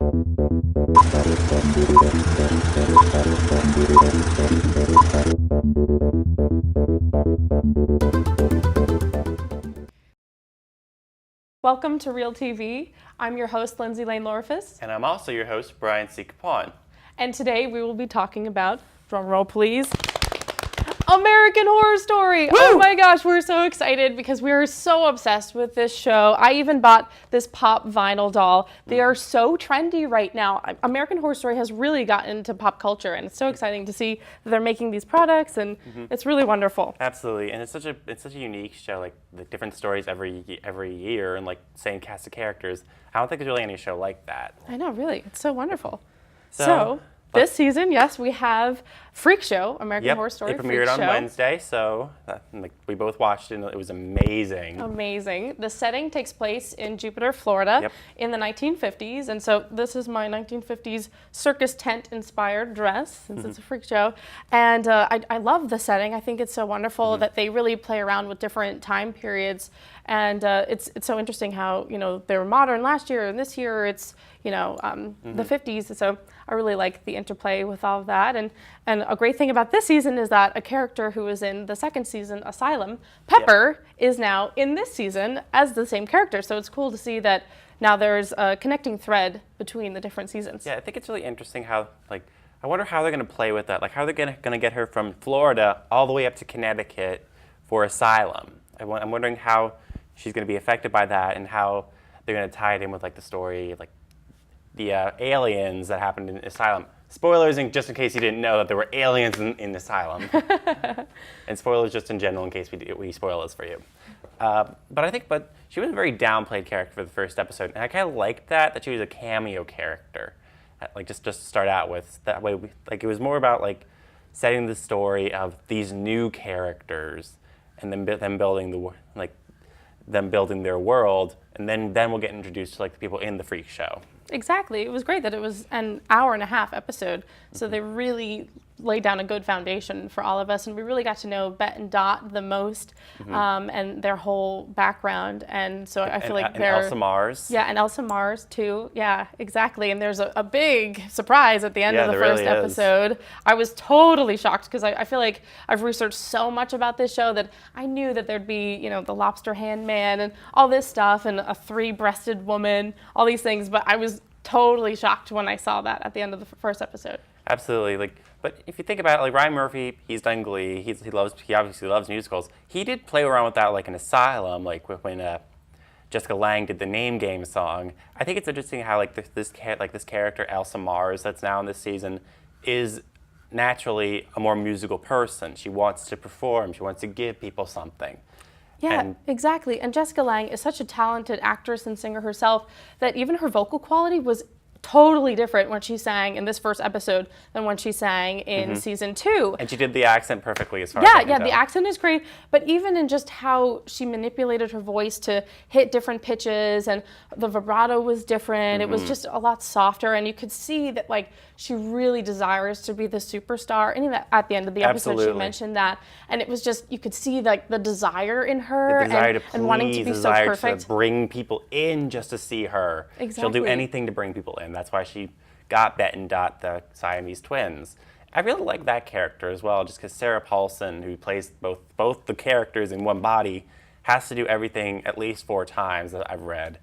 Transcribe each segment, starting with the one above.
Welcome to ReelTV. I'm your host, Lindsey Lorifus. And I'm also your host, Brian C. Capon. And today we will be talking about, drum roll please, American Horror Story. Woo! Oh my gosh, we're so excited because we are so obsessed with this show. I even bought this pop vinyl doll. They are so trendy right now. American Horror Story has really gotten into pop culture, and it's so exciting to see that they're making these products, and it's really wonderful. Absolutely, and it's such a unique show. Like the different stories every year, and like same cast of characters. I don't think there's really any show like that. I know, really, it's so wonderful. So this season, yes, we have Freak Show, American Horror Story. It premiered on Wednesday, so we both watched it, and it was amazing. Amazing. The setting takes place in Jupiter, Florida, in the 1950s, and so this is my 1950s circus tent-inspired dress, since it's a freak show. And I love the setting. I think it's so wonderful that they really play around with different time periods, and it's so interesting how they were modern last year, and this year it's the 50s. So I really like the interplay with all of that. And a great thing about this season is that a character who was in the second season, Asylum, Pepper, is now in this season as the same character. So it's cool to see that now there's a connecting thread between the different seasons. Yeah, I think it's really interesting how, I wonder how they're going to play with that. Like, how they're going to get her from Florida all the way up to Connecticut for Asylum. I'm wondering how she's going to be affected by that, and how they're going to tie it in with, the story, the aliens that happened in Asylum. Spoilers, just in case you didn't know that there were aliens in Asylum. And spoilers just in general in case we spoil this for you. But she was a very downplayed character for the first episode. And I kind of liked that she was a cameo character. Just to start out with. That way, it was more about, setting the story of these new characters and then them building them building their world. And then we'll get introduced to, the people in the freak show. Exactly. It was great that it was an hour-and-a-half episode, so they really laid down a good foundation for all of us, and we really got to know Bet and Dot the most, and their whole background, and so I feel like they're... And Elsa Mars. Yeah, and Elsa Mars, too. Yeah, exactly, and there's a big surprise at the end of the first episode. I was totally shocked, because I feel like I've researched so much about this show that I knew that there'd be, the lobster hand man, and all this stuff, and a three-breasted woman, all these things, but I was totally shocked when I saw that at the end of the first episode. Absolutely. But if you think about it, Ryan Murphy, he's done Glee. He obviously loves musicals. He did play around with that in Asylum, when Jessica Lange did the Name Game song. I think it's interesting how this character Elsa Mars that's now in this season is naturally a more musical person. She wants to perform. She wants to give people something. Yeah, exactly. And Jessica Lange is such a talented actress and singer herself that even her vocal quality was totally different when she sang in this first episode than when she sang in season 2. And she did the accent perfectly as far as I can tell. The accent is great, but even in just how she manipulated her voice to hit different pitches, and the vibrato was different. It was just a lot softer, and you could see that she really desires to be the superstar. And even at the end of the episode, she mentioned that, and it was just, you could see the desire in her, the desire to please, and wanting to be so perfect. To bring people in just to see her. Exactly. She'll do anything to bring people in. That's why she got Bet and Dot, the Siamese twins. I really like that character as well, just because Sarah Paulson, who plays both the characters in one body, has to do everything at least 4 times that I've read.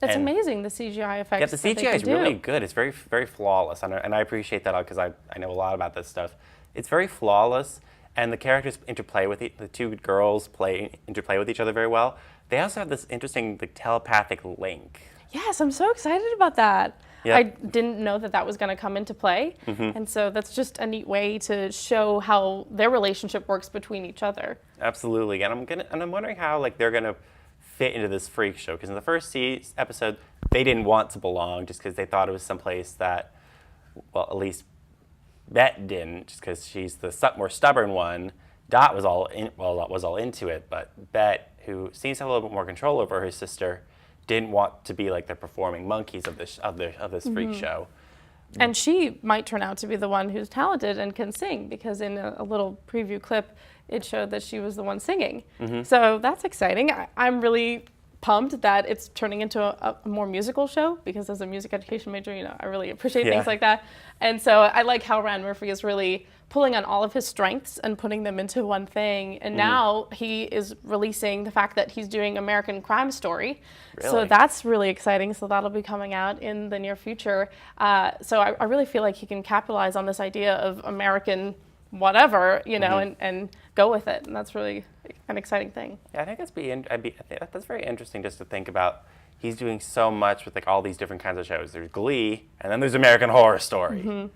It's amazing, the CGI effects. Yeah, the CGI is really good. It's very, very flawless, and I appreciate that because I know a lot about this stuff. It's very flawless, and the characters interplay with the two girls interplay with each other very well. They also have this interesting telepathic link. Yes, I'm so excited about that. Yep. I didn't know that was going to come into play, and so that's just a neat way to show how their relationship works between each other. Absolutely, and I'm wondering how they're gonna fit into this freak show, because in the first episode they didn't want to belong just because they thought it was someplace that, well, at least Bet didn't, just because she's the more stubborn one. Dot was all into it, but Bet, who seems to have a little bit more control over her sister, didn't want to be the performing monkeys of this freak show. And she might turn out to be the one who's talented and can sing, because in a little preview clip, it showed that she was the one singing. So that's exciting. I'm really pumped that it's turning into a more musical show, because as a music education major, you know, I really appreciate things like that. And so I like how Ryan Murphy is really pulling on all of his strengths and putting them into one thing. And now he is releasing the fact that he's doing American Crime Story. Really? So that's really exciting. So that'll be coming out in the near future. So I really feel like he can capitalize on this idea of American whatever, you know, and go with it. And that's really an exciting thing. Yeah, I think I think that's very interesting just to think about. He's doing so much with like all these different kinds of shows. There's Glee, and then there's American Horror Story.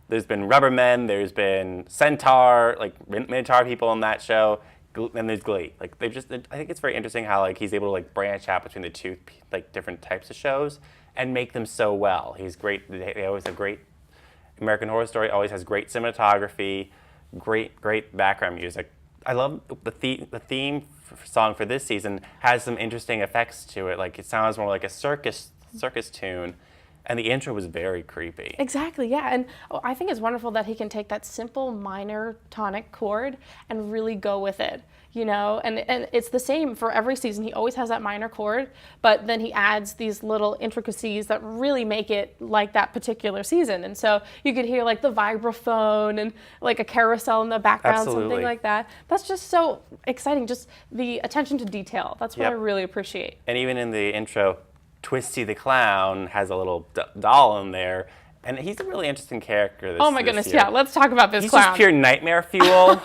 There's been Rubbermen, there's been Centaur, like Minotaur people on that show, and there's Glee. Like I think it's very interesting how like he's able to like branch out between the two like different types of shows and make them so well. He's great. They always have great. American Horror Story always has great cinematography, great background music. I love the theme song for this season has some interesting effects to it. Like it sounds more like a circus tune. And the intro was very creepy. Exactly, yeah. And I think it's wonderful that he can take that simple minor tonic chord and really go with it, you know? And it's the same for every season. He always has that minor chord, but then he adds these little intricacies that really make it like that particular season. And so you could hear like the vibraphone and like a carousel in the background, something like that. That's just so exciting, just the attention to detail. That's what I really appreciate. And even in the intro, Twisty the Clown has a little doll in there, and he's a really interesting character. Oh my goodness, yeah, let's talk about this clown. He's just pure nightmare fuel.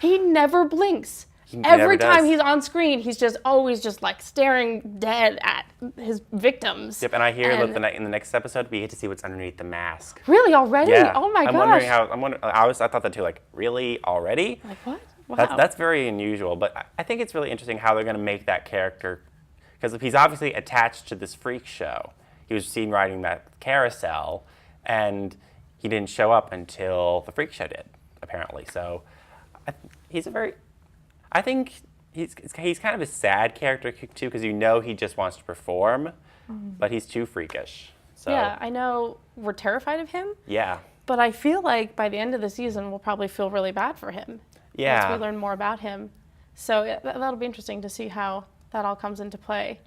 He never blinks. Every time he's on screen, he's just always just like staring dead at his victims. Yep, and I hear that in the next episode, we get to see what's underneath the mask. Really, already? Yeah. Oh my gosh. I'm wondering. I thought that too. Like, really, already? Like what? Wow. That's very unusual, but I think it's really interesting how they're going to make that character. Because he's obviously attached to this freak show. He was seen riding that carousel, and he didn't show up until the freak show did, apparently. So I think he's kind of a sad character too, because you know he just wants to perform, but he's too freakish. So. Yeah, I know we're terrified of him. Yeah. But I feel like by the end of the season, we'll probably feel really bad for him. Yeah. Once we learn more about him. So that'll be interesting to see how that all comes into play.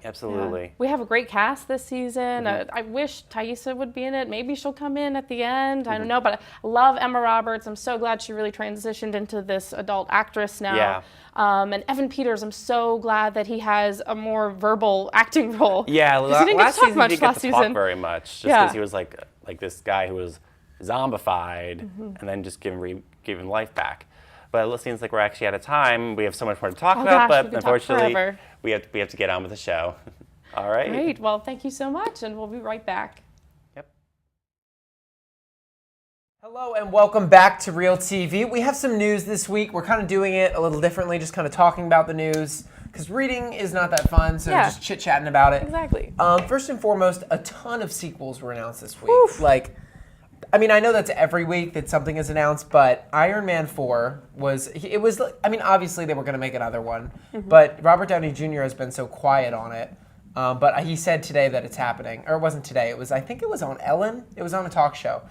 Absolutely. Yeah. We have a great cast this season. I wish Taissa would be in it. Maybe she'll come in at the end. I don't know, but I love Emma Roberts. I'm so glad she really transitioned into this adult actress now. Yeah. And Evan Peters, I'm so glad that he has a more verbal acting role. Yeah, he didn't get to talk much he didn't last get to talk season. very much, just because he was like this guy who was zombified and then just given life back. But it seems like we're actually out of time. We have so much more to talk about, but unfortunately, we have to get on with the show. All right. Great. Well, thank you so much, and we'll be right back. Yep. Hello, and welcome back to ReelTV. We have some news this week. We're kind of doing it a little differently, just kind of talking about the news, because reading is not that fun, so just chit-chatting about it. Exactly. First and foremost, a ton of sequels were announced this week. Oof. Like, I mean, I know that's every week that something is announced, but Iron Man 4 obviously they were going to make another one, but Robert Downey Jr. has been so quiet on it. But he said today that it's happening. Or it wasn't today. I think it was on Ellen. It was on a talk show.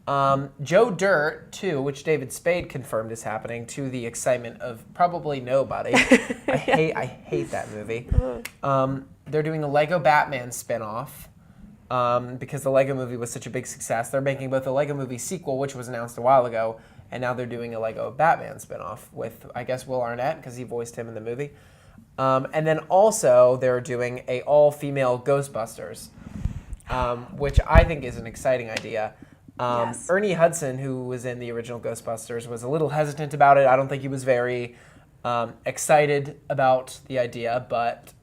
Joe Dirt 2, which David Spade confirmed is happening, to the excitement of probably nobody. I hate that movie. They're doing a Lego Batman spinoff. Because the Lego movie was such a big success. They're making both a Lego movie sequel, which was announced a while ago, and now they're doing a Lego Batman spinoff with, I guess, Will Arnett, because he voiced him in the movie. And then also they're doing a all-female Ghostbusters, which I think is an exciting idea. Yes. Ernie Hudson, who was in the original Ghostbusters, was a little hesitant about it. I don't think he was very excited about the idea, but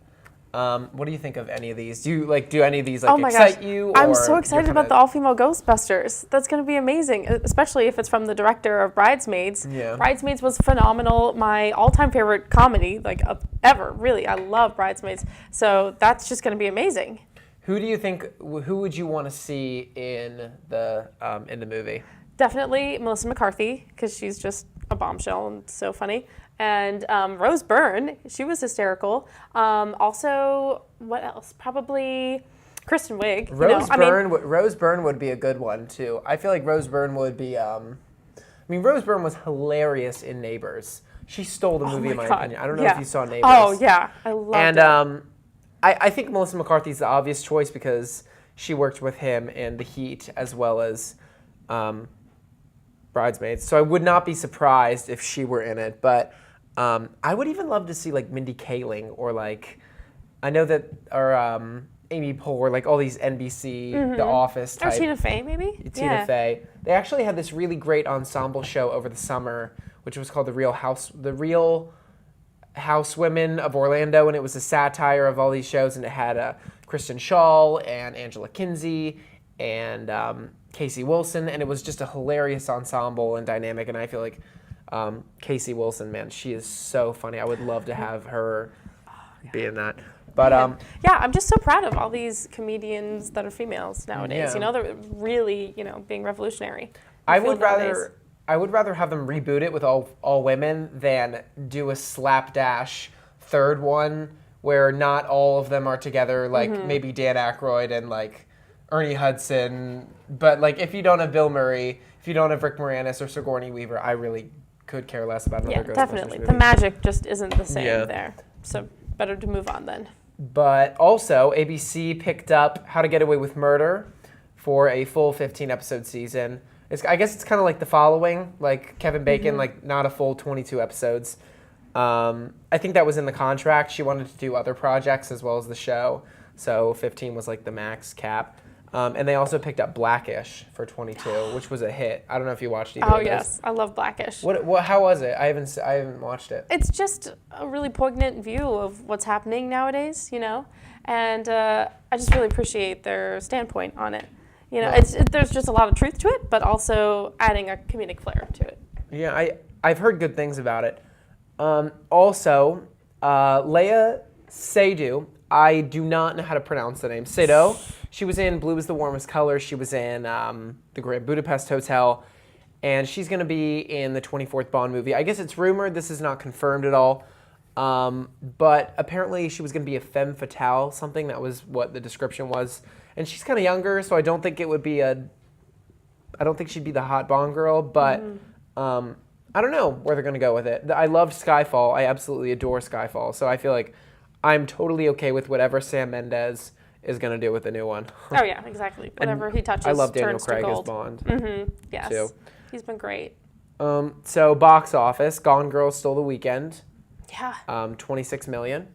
what do you think of any of these? Do any of these excite you? I'm so excited about the all-female Ghostbusters. That's going to be amazing, especially if it's from the director of Bridesmaids. Yeah. Bridesmaids was phenomenal. My all-time favorite comedy, ever. Really, I love Bridesmaids. So that's just going to be amazing. Who would you want to see in the movie? Definitely Melissa McCarthy, because she's just a bombshell and so funny. And Rose Byrne, she was hysterical. Also, what else? Probably Kristen Wiig. Rose Byrne would be a good one too. I feel like Rose Byrne would be. Rose Byrne was hilarious in Neighbors. She stole the movie, in my opinion. I don't know if you saw Neighbors. Oh, yeah. I loved it. And I think Melissa McCarthy's the obvious choice because she worked with him in The Heat as well as Bridesmaids. So I would not be surprised if she were in it. But I would even love to see like Mindy Kaling or like, I know that, or Amy Poehler, like all these NBC, The Office type. Or Tina Fey, maybe? Tina Fey. They actually had this really great ensemble show over the summer, which was called The Real Housewomen of Orlando, and it was a satire of all these shows, and it had Kristen Schaal and Angela Kinsey and Casey Wilson, and it was just a hilarious ensemble and dynamic, and I feel like Casey Wilson, man, she is so funny. I would love to have her be in that. But yeah, I'm just so proud of all these comedians that are females nowadays. You know, they're really, being revolutionary. I would rather have them reboot it with all women than do a slapdash third one where not all of them are together, like maybe Dan Aykroyd and like Ernie Hudson. But like if you don't have Bill Murray, if you don't have Rick Moranis or Sigourney Weaver, I really could care less about another Ghostbusters definitely. movie. The magic just isn't the same there. So better to move on then. But also, ABC picked up How to Get Away with Murder for a full 15-episode season. I guess it's kind of like The Following, like Kevin Bacon, like not a full 22 episodes. I think that was in the contract. She wanted to do other projects as well as the show, so 15 was like the max cap. And they also picked up Blackish for 22, which was a hit. I don't know if you watched either of those. Yes, I love Blackish. How was it? I haven't watched it. It's just a really poignant view of what's happening nowadays, and I just really appreciate their standpoint on it. There's just a lot of truth to it, but also adding a comedic flair to it. Yeah, I've heard good things about it. Also, Leia Seydoux, I do not know how to pronounce the name. Seydoux. She was in Blue is the Warmest Color. She was in The Grand Budapest Hotel. And she's going to be in the 24th Bond movie. I guess it's rumored. This is not confirmed at all. But apparently she was going to be a femme fatale, something. That was what the description was. And she's kind of younger, so I don't think it would be I don't think she'd be the hot Bond girl. But I don't know where they're going to go with it. I loved Skyfall. I absolutely adore Skyfall. So I feel like I'm totally okay with whatever Sam Mendes is going to do with the new one. Oh, yeah, exactly. Whatever he touches, I love Daniel turns Craig to as gold. Bond. Yes, too. He's been great. So box office, Gone Girl stole the weekend. Yeah. 26 million.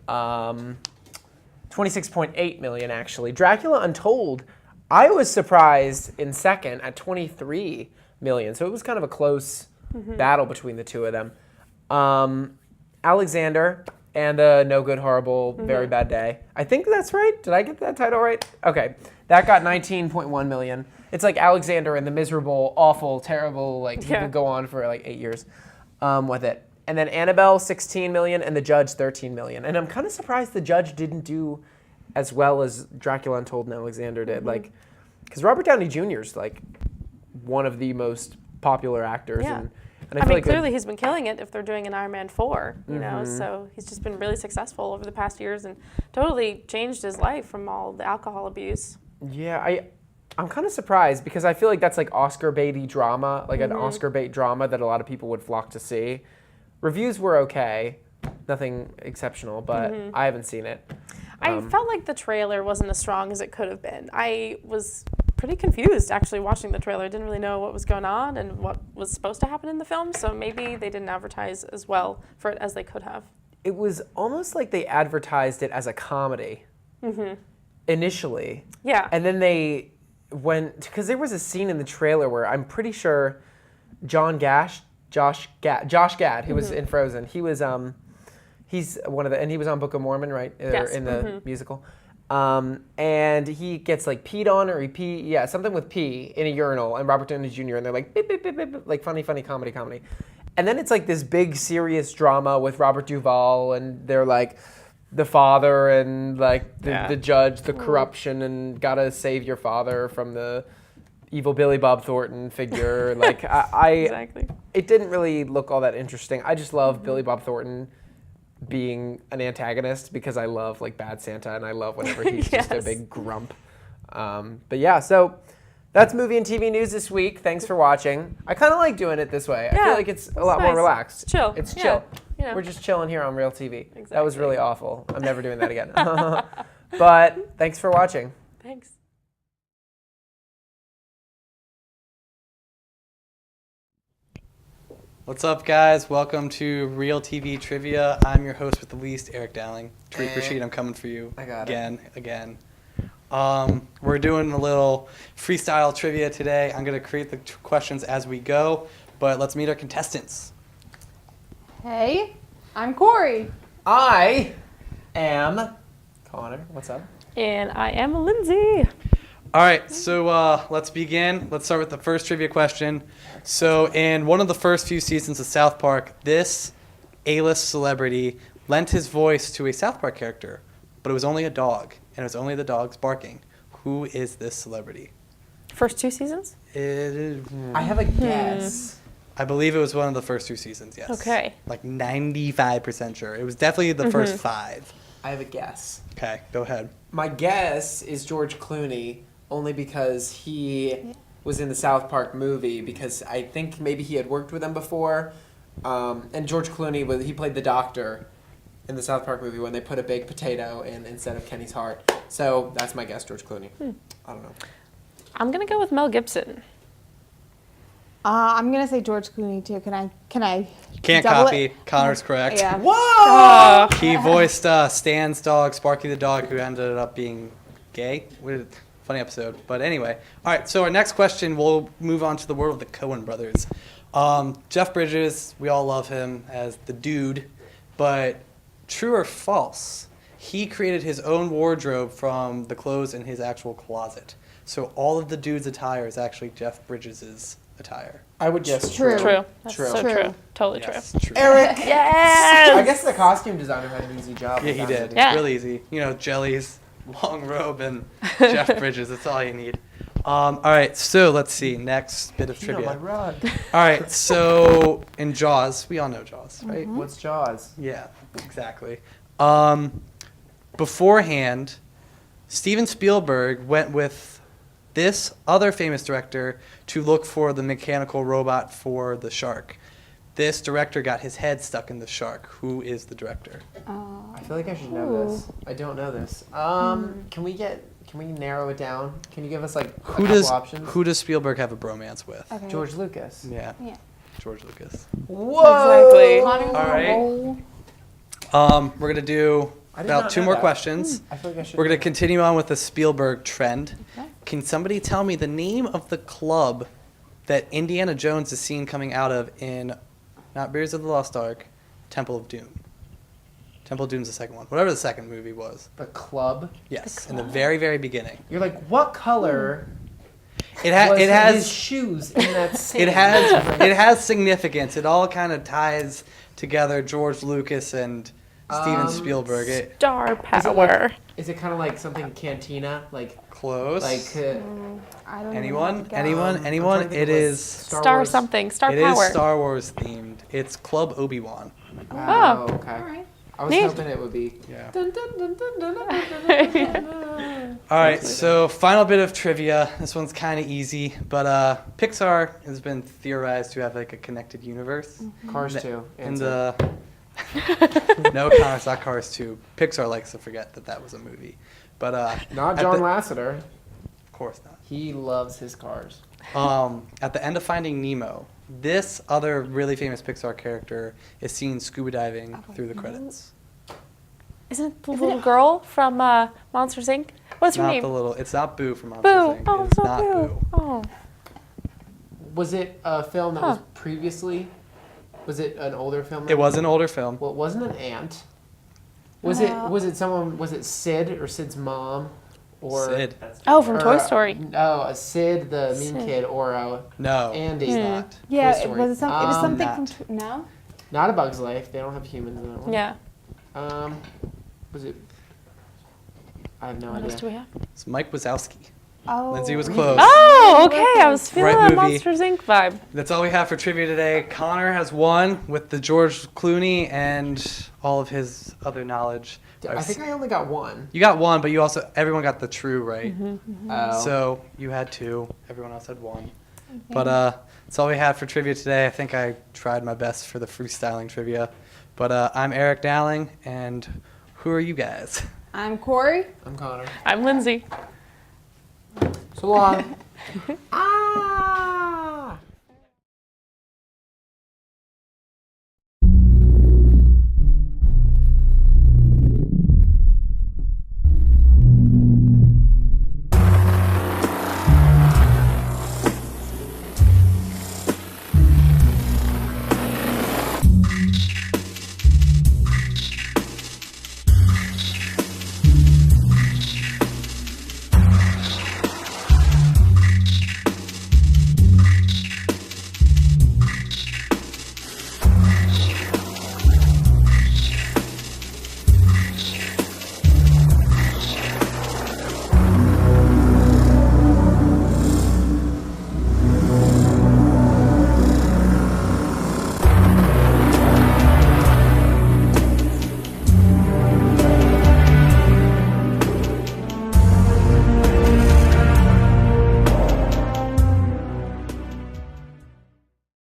26.8 million, actually. Dracula Untold, I was surprised in second at 23 million. So it was kind of a close battle between the two of them. Alexander and No Good, Horrible, Very Bad Day. I think that's right. Did I get that title right? Okay. That got 19.1 million. It's like Alexander and the Miserable, Awful, Terrible, like you could go on for like 8 years with it. And then Annabelle, 16 million, and The Judge, 13 million. And I'm kind of surprised The Judge didn't do as well as Dracula Untold and Alexander did. Like, because Robert Downey Jr. is like one of the most popular actors. Yeah. And I mean, clearly he's been killing it if they're doing an Iron Man 4, you know, Mm-hmm. so he's just been really successful over the past years and totally changed his life from all the alcohol abuse. Yeah, I'm kind of surprised because I feel like that's like Oscar baity drama, like an Oscar bait drama that a lot of people would flock to see. Reviews were okay, nothing exceptional, but I haven't seen it. I felt like the trailer wasn't as strong as it could have been. I was pretty confused actually watching the trailer. I didn't really know what was going on and what was supposed to happen in the film, so maybe they didn't advertise as well for it as they could have. It was almost like they advertised it as a comedy initially. Yeah. And then they went, because there was a scene in the trailer where I'm pretty sure Josh Gad, who was in Frozen, he was he's one of the, and he was on Book of Mormon, right? Yes. In the musical. And he gets like peed on or something with pee in a urinal, and Robert Downey Jr. and they're like beep, beep, beep, beep, like funny comedy. And then it's like this big serious drama with Robert Duvall, and they're like the father and like the judge, the corruption, and gotta save your father from the evil Billy Bob Thornton figure. Like Exactly. It didn't really look all that interesting. I just love Billy Bob Thornton being an antagonist because I love like Bad Santa and I love whenever he's just a big grump. But yeah, so That's movie and TV news this week. Thanks for watching. I kind of like doing it this way. I feel like it's a lot more nice. relaxed. It's chill. It's Yeah. chill. You know. We're just chilling here on ReelTV. That was Exactly. really awful. I'm never doing that again. But thanks for watching. Thanks. What's up, guys? Welcome to ReelTV Trivia. I'm your host with the least, Eric Dowling. Tariq Rashid, I'm coming for you. I got it. Again. We're doing a little freestyle trivia today. I'm going to create the questions as we go, but let's meet our contestants. Hey, I'm Corey. I am Connor. What's up? And I am Lindsey. All right, so let's begin. Let's start with the first trivia question. So in one of the first few seasons of South Park, this A-list celebrity lent his voice to a South Park character, but it was only a dog, and it was only the dog's barking. Who is this celebrity? First 2 seasons? I have a guess. I believe it was one of the first 2 seasons, yes. Okay. Like 95% sure. It was definitely the first 5. I have a guess. Okay, go ahead. My guess is George Clooney, only because he was in the South Park movie, because I think maybe he had worked with him before. And George Clooney, he played the doctor in the South Park movie when they put a baked potato in instead of Kenny's heart. So that's my guess, George Clooney. I don't know. I'm going to go with Mel Gibson. I'm gonna say George Clooney too. Can I? Can't double copy. it? Connor's correct. Yeah. Whoa! He voiced Stan's dog, Sparky the dog, who ended up being gay. Funny episode. But anyway. All right, so our next question, we'll move on to the world of the Coen brothers. Jeff Bridges, we all love him as the dude. But true or false, he created his own wardrobe from the clothes in his actual closet. So all of the dude's attire is actually Jeff Bridges' attire. I would guess True. True. That's True. so True. true. Totally Yes, true. true. Eric! Yes! I guess the costume designer had an easy job. Yeah, he did. Yeah. Real easy. You know, Jelly's long robe and Jeff Bridges. That's all you need. All right, so let's see. Next bit of trivia. my rug. All right, so in Jaws, we all know Jaws, right? What's Jaws? Yeah, exactly. Beforehand, Steven Spielberg went with this other famous director to look for the mechanical robot for the shark. This director got his head stuck in the shark. Who is the director? I feel like I should know this. I don't know this. Can we narrow it down? Can you give us like a couple options? Who does Spielberg have a bromance with? Okay. George Lucas. Yeah, Yeah. George Lucas. Whoa! Exactly. Connor's All on a right. roll. We're gonna do I did about not 2 know more that. questions. I feel like I should. We're gonna continue on with the Spielberg trend. Okay. Can somebody tell me the name of the club that Indiana Jones is seen coming out of in, not Bears of the Lost Ark, Temple of Doom? Temple of Doom's the second one. Whatever the second movie was. The club. Yes, in the very, very beginning. You're like, what color It was his has shoes in that scene? it has significance. It all kind of ties together George Lucas and Steven Spielberg. Star power. Is it kind of like something cantina, like Close. I don't know. Anyone? Guess. Anyone? I'm trying Anyone? to think It of, like, is. Star Wars. something. Star It power. is Star Wars themed. It's Club Obi-Wan. Oh, okay. All right. I was Neat. hoping it would be. Yeah. Dun, dun, dun, dun, dun, dun, dun, dun, dun. All right, so final bit of trivia. This one's kind of easy, but Pixar has been theorized to have like a connected universe. Cars 2. And answer. no, Connors, not Cars 2. Pixar likes to forget that that was a movie, but Not at John the- Lasseter. Of course not. He loves his cars. At the end of Finding Nemo, this other really famous Pixar character is seen scuba diving through the credits. Isn't it the little girl from Monsters Inc.? What's her Not name? the little. It's not Boo from Monsters Boo. Inc. Oh, It it's is not not Boo. Boo. Oh. Was it a film that was previously? Was it an older film? It was an older film. Well, it wasn't an ant. Was it someone? Was it Sid or Sid's mom? Or Sid. Oh, from or, Toy Story. No, a Sid, the mean Sid. kid, or No. Andy. It's not. Yeah, Toy it Story. was, it was something Not. from no. Not A Bug's Life. They don't have humans in that one. Yeah. Was it? I have no What idea. else do we have? It's Mike Wazowski. Oh. Lindsay was close. Oh, okay. I was feeling Right that movie. Monsters Inc. vibe. That's all we have for trivia today. Connor has won with the George Clooney and all of his other knowledge. I think I only got one. You got one, but you also everyone got the true right. Oh. So you had two. Everyone else had one. But that's all we had for trivia today. I think I tried my best for the freestyling trivia. But I'm Eric Dowling, and who are you guys? I'm Corey. I'm Connor. I'm Lindsay. So long. Ah.